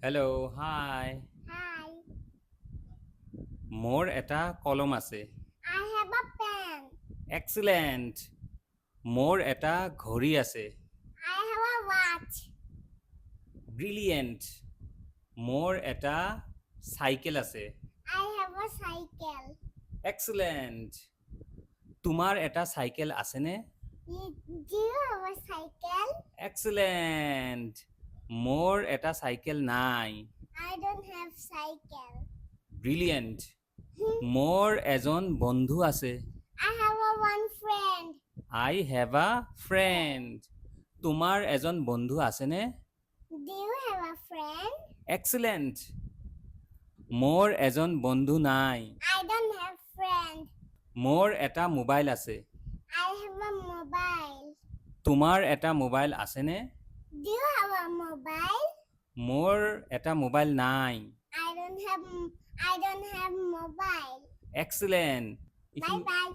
Hello' হাই Hi, মোৰ এটা কলম আছে I have a pen. Excellent মোৰ এটা ঘড়ী আছে I have a watch. Brilliant মোৰ এটা চাইকেল আছে I have a cycle. Excellent তোমাৰ এটা চাইকেল আছেনে Do you have a cycle? Excellent মোৰ এটা চাইকেল নাই I don't have cycle. Brilliant মোৰ এজন বন্ধু আছে I have a one friend. I have আ ফ্ৰেণ্ড তোমাৰ এজন বন্ধু আছেনে Do you have a friend? Excellent মোৰ এজন বন্ধু নাই I don't have friend. মোৰ এটা মোবাইল আছে I have a mobile. তোমাৰ এটা মোবাইল আছেনে Do you have a mobile? মোৰ এটা মোবাইল নাই I don't have mobile. Excellent Bye bye.